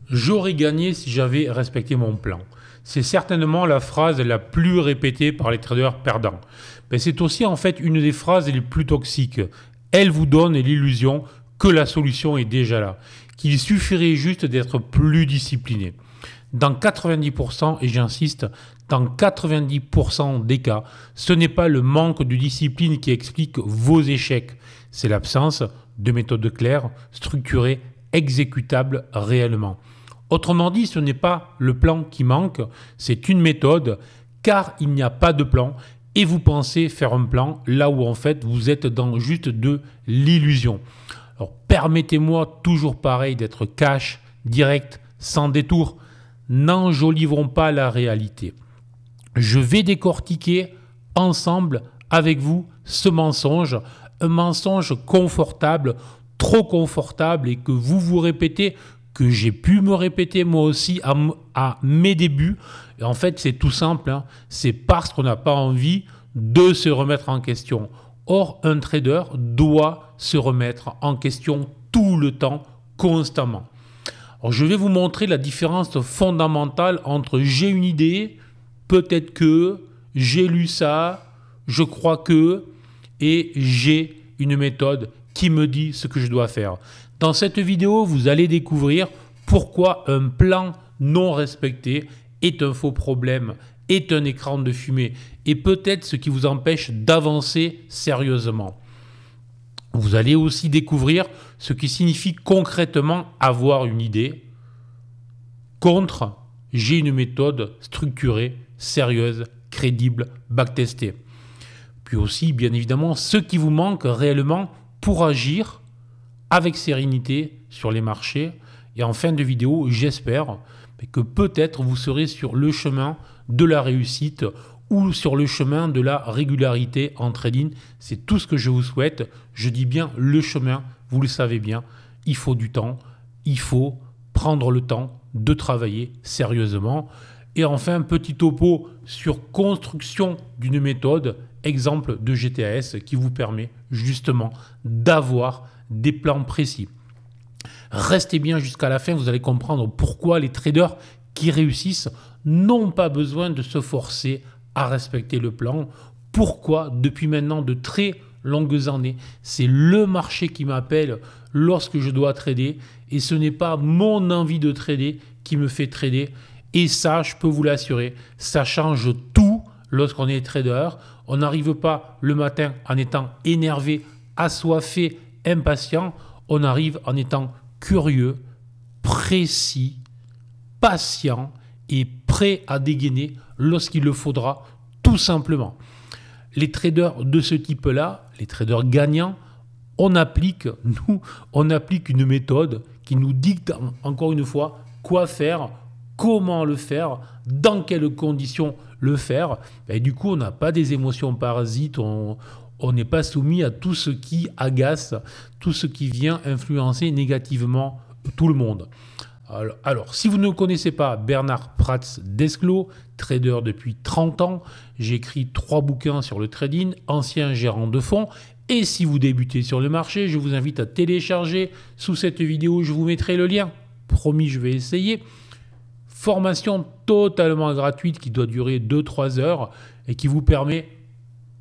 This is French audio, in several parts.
J'aurais gagné si j'avais respecté mon plan. C'est certainement la phrase la plus répétée par les traders perdants. Mais c'est aussi en fait une des phrases les plus toxiques. Elle vous donne l'illusion que la solution est déjà là, qu'il suffirait juste d'être plus discipliné. Dans 90%, et j'insiste, dans 90% des cas, ce n'est pas le manque de discipline qui explique vos échecs, c'est l'absence de méthode claire, structurée, exécutable réellement. Autrement dit, ce n'est pas le plan qui manque, c'est une méthode, car il n'y a pas de plan et vous pensez faire un plan là où en fait vous êtes dans juste de l'illusion. Alors permettez-moi toujours pareil d'être cash, direct, sans détour. N'enjolivons pas la réalité. Je vais décortiquer ensemble avec vous ce mensonge, un mensonge confortable, trop confortable et que vous vous répétez, que j'ai pu me répéter moi aussi à mes débuts. Et en fait, c'est tout simple, hein. C'est parce qu'on n'a pas envie de se remettre en question. Or, un trader doit se remettre en question tout le temps, constamment. Alors, je vais vous montrer la différence fondamentale entre j'ai une idée, peut-être que, j'ai lu ça, je crois que, et j'ai une méthode qui me dit ce que je dois faire. Dans cette vidéo, vous allez découvrir pourquoi un plan non respecté est un faux problème, est un écran de fumée et peut-être ce qui vous empêche d'avancer sérieusement. Vous allez aussi découvrir ce qui signifie concrètement avoir une idée contre j'ai une méthode structurée, sérieuse, crédible, backtestée. Puis aussi, bien évidemment, ce qui vous manque réellement pour agir avec sérénité sur les marchés. Et en fin de vidéo, j'espère que peut-être vous serez sur le chemin de la réussite ou sur le chemin de la régularité en trading. C'est tout ce que je vous souhaite. Je dis bien le chemin, vous le savez bien. Il faut du temps, il faut prendre le temps de travailler sérieusement. Et enfin, petit topo sur construction d'une méthode, exemple de GTAS qui vous permet justement d'avoir des plans précis. Restez bien jusqu'à la fin, vous allez comprendre pourquoi les traders qui réussissent n'ont pas besoin de se forcer à respecter le plan. Pourquoi depuis maintenant de très longues années, c'est le marché qui m'appelle lorsque je dois trader et ce n'est pas mon envie de trader qui me fait trader. Et ça, je peux vous l'assurer, ça change tout lorsqu'on est trader. On n'arrive pas le matin en étant énervé, assoiffé, impatient. On arrive en étant curieux, précis, patient et prêt à dégainer lorsqu'il le faudra, tout simplement. Les traders de ce type-là, les traders gagnants, on applique une méthode qui nous dicte encore une fois quoi faire, comment le faire, dans quelles conditions le faire. Et du coup, on n'a pas des émotions parasites, on n'est pas soumis à tout ce qui agace, tout ce qui vient influencer négativement tout le monde. Alors, si vous ne connaissez pas Bernard Prats Desclot, trader depuis 30 ans, j'ai écrit 3 bouquins sur le trading, ancien gérant de fonds. Et si vous débutez sur le marché, je vous invite à télécharger. Sous cette vidéo, je vous mettrai le lien. Promis, je vais essayer. Formation totalement gratuite qui doit durer 2-3 heures et qui vous permet,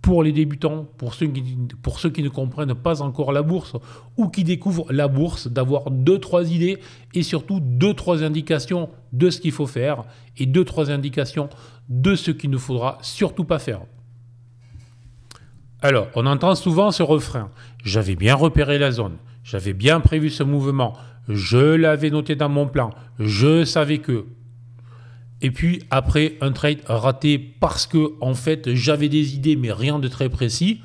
pour les débutants, pour ceux qui ne comprennent pas encore la bourse ou qui découvrent la bourse, d'avoir 2-3 idées et surtout 2-3 indications de ce qu'il faut faire et 2-3 indications de ce qu'il ne faudra surtout pas faire. Alors, on entend souvent ce refrain. J'avais bien repéré la zone, j'avais bien prévu ce mouvement, je l'avais noté dans mon plan, je savais que... Et puis après un trade raté parce que en fait j'avais des idées mais rien de très précis,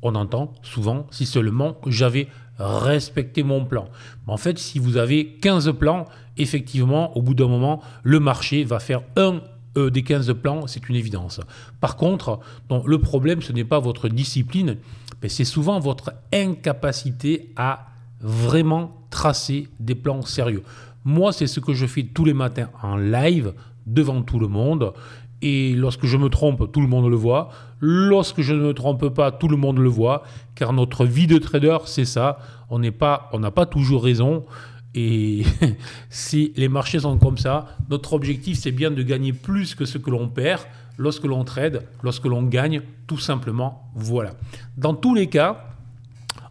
on entend souvent si seulement j'avais respecté mon plan. Mais en fait si vous avez 15 plans, effectivement au bout d'un moment le marché va faire un des 15 plans, c'est une évidence. Par contre, le problème ce n'est pas votre discipline, mais c'est souvent votre incapacité à vraiment tracer des plans sérieux. Moi c'est ce que je fais tous les matins en live, devant tout le monde, et lorsque je me trompe, tout le monde le voit. Lorsque je ne me trompe pas, tout le monde le voit, car notre vie de trader, c'est ça. On n'a pas toujours raison, Et si les marchés sont comme ça, notre objectif, c'est bien de gagner plus que ce que l'on perd lorsque l'on trade, lorsque l'on gagne, tout simplement. Voilà. Dans tous les cas,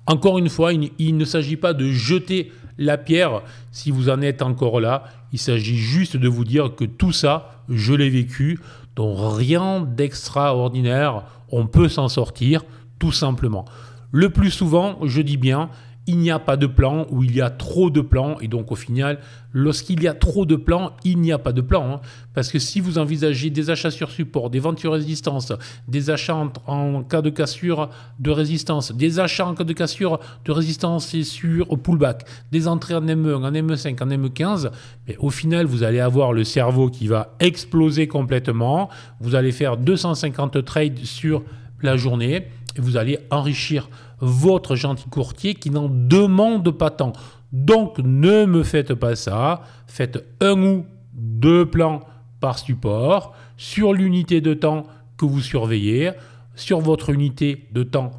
encore une fois, il ne s'agit pas de jeter la pierre si vous en êtes encore là. Il s'agit juste de vous dire que tout ça, je l'ai vécu. Donc rien d'extraordinaire. On peut s'en sortir, tout simplement. Le plus souvent, je dis bien, il n'y a pas de plan ou il y a trop de plans. Et donc au final, lorsqu'il y a trop de plans, il n'y a pas de plan. Hein. Parce que si vous envisagez des achats sur support, des ventes sur résistance, des achats en cas de cassure de résistance, des achats en cas de cassure de résistance et sur au pullback, des entrées en M1, en M5, en M15, mais au final, vous allez avoir le cerveau qui va exploser complètement. Vous allez faire 250 trades sur la journée et vous allez enrichir votre gentil courtier qui n'en demande pas tant. Donc, ne me faites pas ça. Faites un ou deux plans par support sur l'unité de temps que vous surveillez, sur votre unité de temps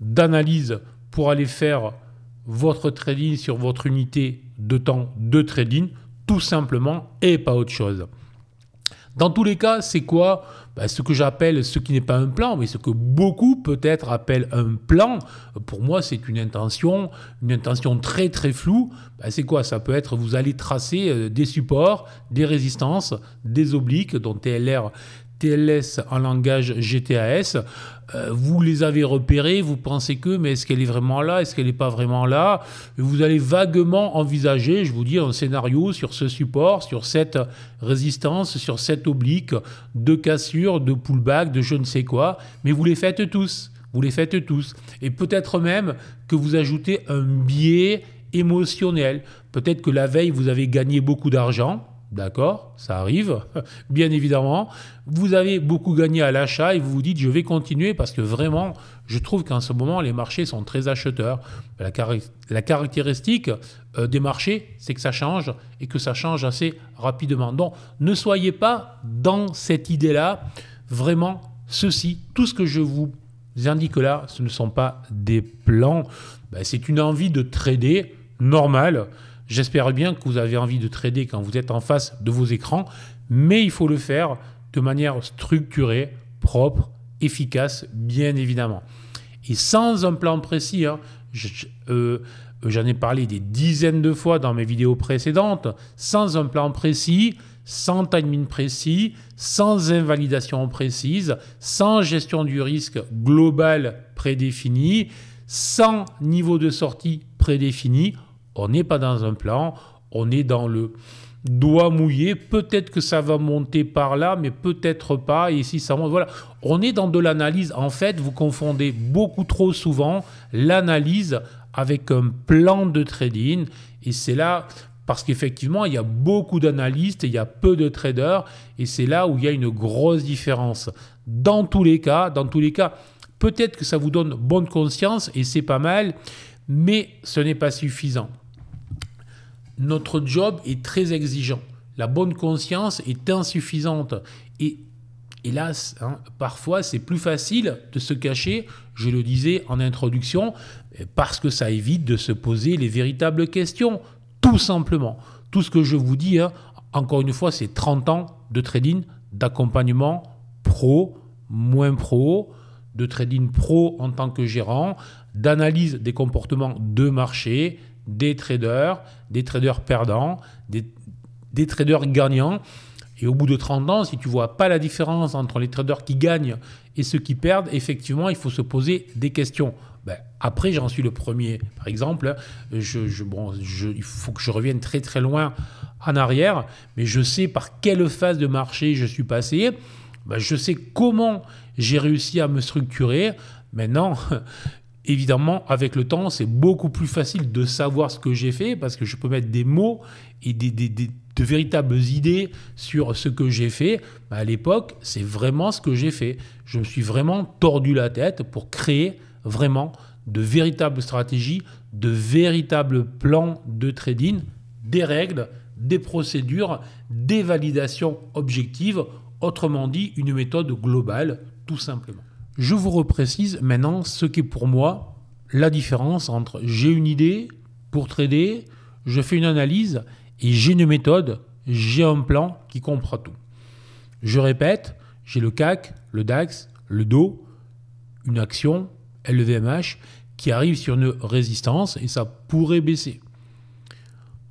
d'analyse pour aller faire votre trading sur votre unité de temps de trading, tout simplement, et pas autre chose. Dans tous les cas, c'est quoi? Ce que j'appelle, ce qui n'est pas un plan, mais ce que beaucoup peut-être appellent un plan, pour moi c'est une intention très très floue. C'est quoi? Ça peut être, vous allez tracer des supports, des résistances, des obliques, dont TLR, TLS en langage GTAS, vous les avez repérés, vous pensez que, mais est-ce qu'elle est vraiment là, est-ce qu'elle n'est pas vraiment là? Vous allez vaguement envisager, je vous dis, un scénario sur ce support, sur cette résistance, sur cette oblique, de cassure, de pullback, de je ne sais quoi, mais vous les faites tous, vous les faites tous. Et peut-être même que vous ajoutez un biais émotionnel. Peut-être que la veille, vous avez gagné beaucoup d'argent. D'accord, ça arrive, bien évidemment. Vous avez beaucoup gagné à l'achat et vous vous dites je vais continuer parce que vraiment, je trouve qu'en ce moment, les marchés sont très acheteurs. La caractéristique des marchés, c'est que ça change et que ça change assez rapidement. Donc, ne soyez pas dans cette idée-là. Vraiment, tout ce que je vous indique là, ce ne sont pas des plans. C'est une envie de trader normale. J'espère bien que vous avez envie de trader quand vous êtes en face de vos écrans, mais il faut le faire de manière structurée, propre, efficace, bien évidemment. Et sans un plan précis, hein, j'en ai parlé des dizaines de fois dans mes vidéos précédentes, sans un plan précis, sans timing précis, sans invalidation précise, sans gestion du risque global prédéfinie, sans niveau de sortie prédéfini, on n'est pas dans un plan, on est dans le doigt mouillé. Peut-être que ça va monter par là, mais peut-être pas. Et si ça monte, voilà. On est dans de l'analyse. En fait, vous confondez beaucoup trop souvent l'analyse avec un plan de trading. Et c'est là, parce qu'effectivement, il y a beaucoup d'analystes, il y a peu de traders. Et c'est là où il y a une grosse différence. Dans tous les cas, peut-être que ça vous donne bonne conscience et c'est pas mal, mais ce n'est pas suffisant. Notre job est très exigeant. La bonne conscience est insuffisante. Et hélas, hein, parfois, c'est plus facile de se cacher, je le disais en introduction, parce que ça évite de se poser les véritables questions, tout simplement. Tout ce que je vous dis, hein, encore une fois, c'est 30 ans de trading, d'accompagnement pro, moins pro, de trading pro en tant que gérant, d'analyse des comportements de marché, des traders perdants, des traders gagnants. Et au bout de 30 ans, si tu ne vois pas la différence entre les traders qui gagnent et ceux qui perdent, effectivement, il faut se poser des questions. Après, j'en suis le premier. Par exemple, il faut que je revienne très très loin en arrière, mais je sais par quelle phase de marché je suis passé. Je sais comment j'ai réussi à me structurer. Maintenant, évidemment, avec le temps, c'est beaucoup plus facile de savoir ce que j'ai fait parce que je peux mettre des mots et de véritables idées sur ce que j'ai fait. À l'époque, c'est vraiment ce que j'ai fait. Je me suis vraiment tordu la tête pour créer vraiment de véritables stratégies, de véritables plans de trading, des règles, des procédures, des validations objectives. Autrement dit, une méthode globale, tout simplement. Je vous reprécise maintenant ce qu'est pour moi la différence entre j'ai une idée pour trader, je fais une analyse et j'ai une méthode, j'ai un plan qui comprend tout. Je répète, j'ai le CAC, le DAX, le DO, une action, LVMH, qui arrive sur une résistance et ça pourrait baisser.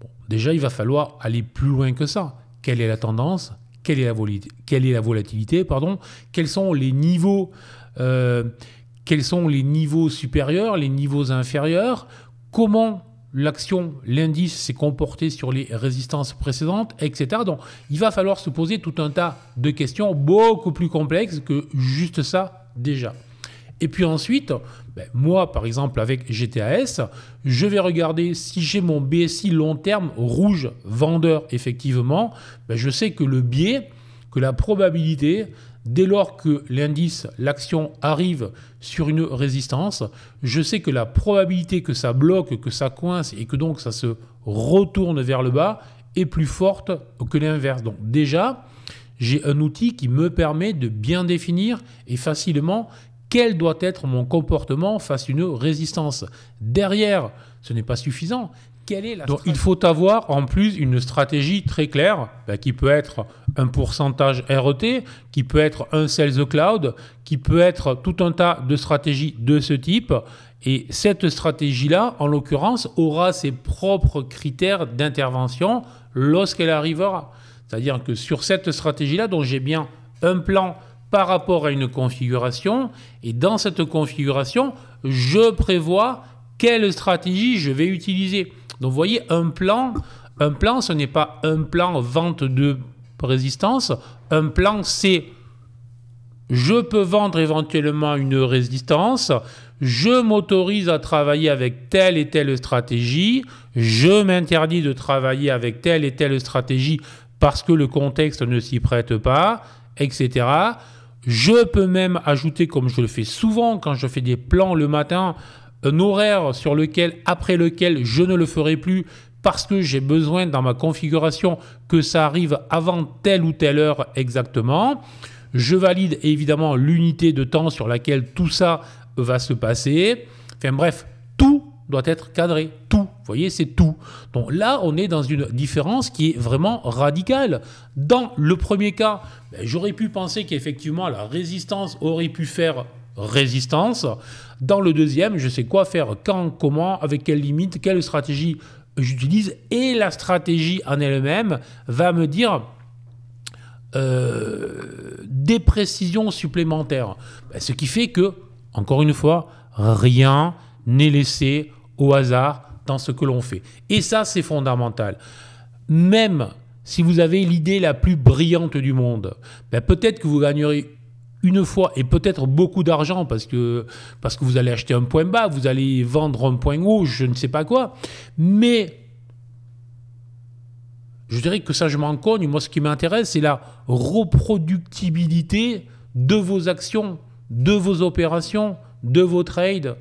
Bon, déjà, il va falloir aller plus loin que ça. Quelle est la tendance ? Quelle est la volatilité, pardon ? Quels sont les niveaux supérieurs, les niveaux inférieurs ? Comment l'action, l'indice s'est comporté sur les résistances précédentes, etc. Donc, il va falloir se poser tout un tas de questions beaucoup plus complexes que juste ça déjà. Et puis ensuite, moi, par exemple, avec GTAS, je vais regarder si j'ai mon BSI long terme rouge vendeur, effectivement. Je sais que le biais, que la probabilité, dès lors que l'indice, l'action arrive sur une résistance, je sais que la probabilité que ça bloque, que ça coince et que donc ça se retourne vers le bas est plus forte que l'inverse. Donc déjà, j'ai un outil qui me permet de bien définir et facilement quel doit être mon comportement face à une résistance. Derrière, ce n'est pas suffisant. Quelle est la stratégie ? Donc, il faut avoir en plus une stratégie très claire qui peut être un pourcentage RET, qui peut être un Sales Cloud, qui peut être tout un tas de stratégies de ce type. Et cette stratégie-là, en l'occurrence, aura ses propres critères d'intervention lorsqu'elle arrivera. C'est-à-dire que sur cette stratégie-là, dont j'ai bien un plan par rapport à une configuration, et dans cette configuration, je prévois quelle stratégie je vais utiliser. Donc vous voyez, un plan, ce n'est pas un plan vente de résistance. Un plan, c'est je peux vendre éventuellement une résistance, je m'autorise à travailler avec telle et telle stratégie, je m'interdis de travailler avec telle et telle stratégie parce que le contexte ne s'y prête pas, etc. Je peux même ajouter, comme je le fais souvent quand je fais des plans le matin, un horaire après lequel je ne le ferai plus parce que j'ai besoin dans ma configuration que ça arrive avant telle ou telle heure exactement. Je valide évidemment l'unité de temps sur laquelle tout ça va se passer. Enfin bref, tout doit être cadré. Tout, vous voyez, c'est tout. Donc là, on est dans une différence qui est vraiment radicale. Dans le premier cas, j'aurais pu penser qu'effectivement la résistance aurait pu faire résistance. Dans le deuxième, je sais quoi faire, quand, comment, avec quelle limite, quelle stratégie j'utilise. Et la stratégie en elle-même va me dire des précisions supplémentaires. Ce qui fait que, encore une fois, rien n'est laissé au hasard dans ce que l'on fait. Et ça, c'est fondamental. Même si vous avez l'idée la plus brillante du monde, peut-être que vous gagnerez une fois et peut-être beaucoup d'argent parce que vous allez acheter un point bas, vous allez vendre un point haut, je ne sais pas quoi. Mais je dirais que ça, je m'en cogne. Moi, ce qui m'intéresse, c'est la reproductibilité de vos actions, de vos opérations, de vos trades.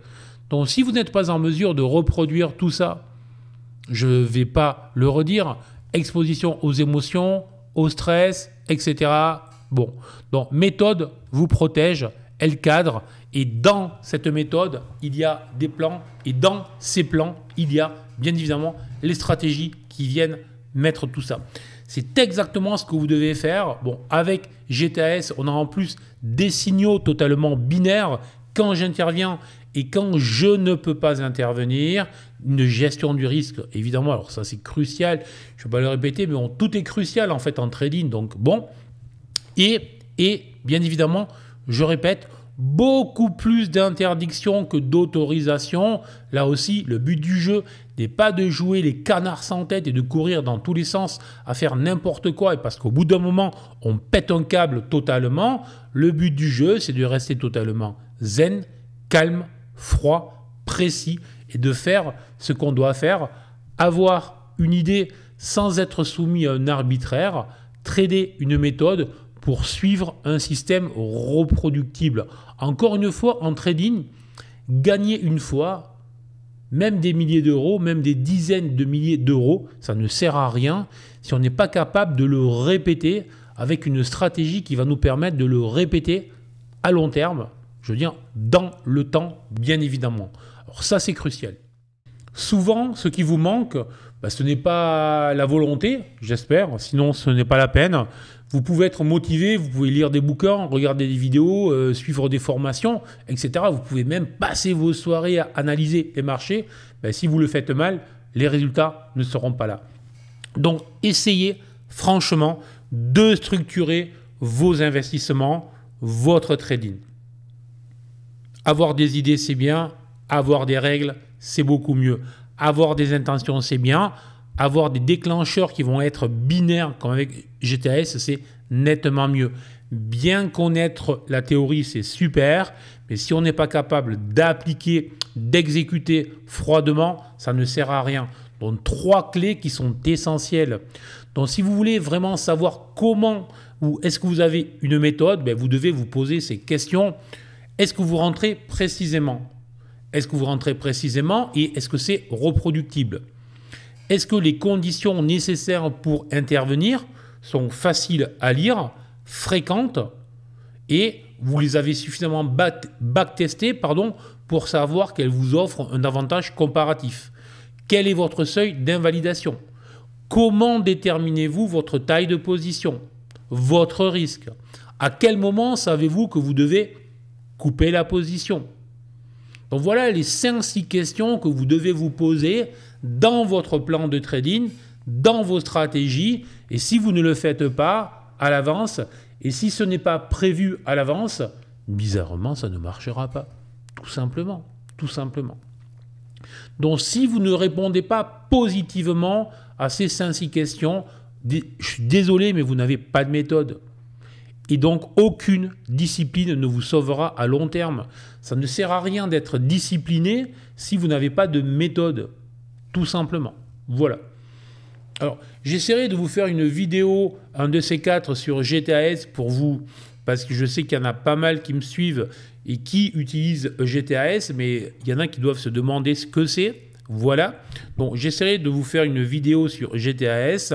Donc, si vous n'êtes pas en mesure de reproduire tout ça, je ne vais pas le redire, exposition aux émotions, au stress, etc. Bon, donc méthode vous protège, elle cadre, et dans cette méthode, il y a des plans, et dans ces plans, il y a bien évidemment les stratégies qui viennent mettre tout ça. C'est exactement ce que vous devez faire. Bon, avec GTAS, on a en plus des signaux totalement binaires quand j'interviens et quand je ne peux pas intervenir. Une gestion du risque, évidemment, alors ça c'est crucial, je ne vais pas le répéter, mais bon, tout est crucial en fait en trading, donc bon. Et bien évidemment, je répète, beaucoup plus d'interdictions que d'autorisations. Là aussi, le but du jeu n'est pas de jouer les canards sans tête et de courir dans tous les sens à faire n'importe quoi, et parce qu'au bout d'un moment, on pète un câble totalement. Le but du jeu, c'est de rester totalement zen, calme, froid, précis, et de faire ce qu'on doit faire, avoir une idée sans être soumis à un arbitraire, trader une méthode pour suivre un système reproductible. Encore une fois, en trading, gagner une fois, même des milliers d'euros, même des dizaines de milliers d'euros, ça ne sert à rien si on n'est pas capable de le répéter avec une stratégie qui va nous permettre de le répéter à long terme, je veux dire dans le temps, bien évidemment. Alors ça, c'est crucial. Souvent, ce qui vous manque, ce n'est pas la volonté, j'espère, sinon ce n'est pas la peine. Vous pouvez être motivé, vous pouvez lire des bouquins, regarder des vidéos, suivre des formations, etc. Vous pouvez même passer vos soirées à analyser les marchés. Si vous le faites mal, les résultats ne seront pas là. Donc, essayez franchement de structurer vos investissements, votre trading. Avoir des idées, c'est bien. Avoir des règles, c'est beaucoup mieux. Avoir des intentions, c'est bien. Avoir des déclencheurs qui vont être binaires, comme avec GTAS, c'est nettement mieux. Bien connaître la théorie, c'est super. Mais si on n'est pas capable d'appliquer, d'exécuter froidement, ça ne sert à rien. Donc, 3 clés qui sont essentielles. Donc, si vous voulez vraiment savoir comment ou est-ce que vous avez une méthode, vous devez vous poser ces questions. Est-ce que vous rentrez précisément? Est-ce que vous rentrez précisément et est-ce que c'est reproductible? Est-ce que les conditions nécessaires pour intervenir sont faciles à lire, fréquentes et vous les avez suffisamment backtestées pour savoir qu'elles vous offrent un avantage comparatif? Quel est votre seuil d'invalidation? Comment déterminez-vous votre taille de position, votre risque? À quel moment savez-vous que vous devez couper la position? Donc voilà les 5-6 questions que vous devez vous poser dans votre plan de trading, dans vos stratégies. Et si vous ne le faites pas à l'avance, et si ce n'est pas prévu à l'avance, bizarrement, ça ne marchera pas. Tout simplement. Tout simplement. Donc si vous ne répondez pas positivement à ces 5-6 questions, je suis désolé, mais vous n'avez pas de méthode. Et donc, aucune discipline ne vous sauvera à long terme. Ça ne sert à rien d'être discipliné si vous n'avez pas de méthode. Tout simplement. Voilà. Alors, j'essaierai de vous faire une vidéo, un de ces 4 sur GTAS pour vous, parce que je sais qu'il y en a pas mal qui me suivent et qui utilisent GTAS, mais il y en a qui doivent se demander ce que c'est. Voilà. Donc, j'essaierai de vous faire une vidéo sur GTAS.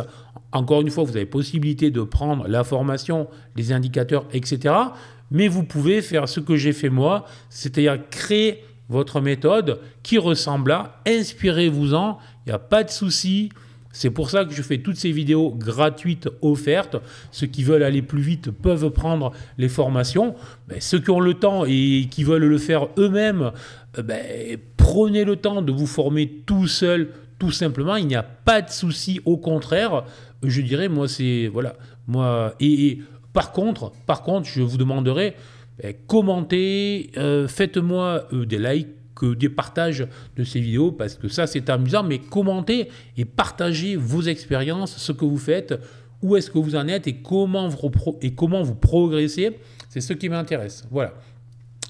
Encore une fois, vous avez possibilité de prendre la formation, les indicateurs, etc. Mais vous pouvez faire ce que j'ai fait moi, c'est-à-dire créer votre méthode qui ressemble à, inspirez-vous-en, il n'y a pas de souci. C'est pour ça que je fais toutes ces vidéos gratuites offertes. Ceux qui veulent aller plus vite peuvent prendre les formations. Ceux qui ont le temps et qui veulent le faire eux-mêmes, prenez le temps de vous former tout seul, tout simplement. Il n'y a pas de souci, au contraire. Je dirais, moi, c'est... Voilà. Moi, et par contre, je vous demanderai, commentez, faites-moi des likes, des partages de ces vidéos, parce que ça, c'est amusant, mais commentez et partagez vos expériences, ce que vous faites, où est-ce que vous en êtes et comment vous progressez. C'est ce qui m'intéresse. Voilà.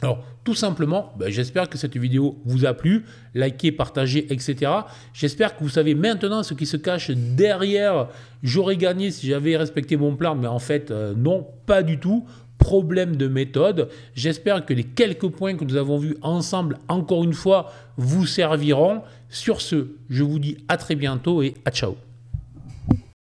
Alors, tout simplement, j'espère que cette vidéo vous a plu. Likez, partagez, etc. J'espère que vous savez maintenant ce qui se cache derrière. J'aurais gagné si j'avais respecté mon plan, mais en fait, non, pas du tout. Problème de méthode. J'espère que les quelques points que nous avons vus ensemble, encore une fois, vous serviront. Sur ce, je vous dis à très bientôt et à ciao.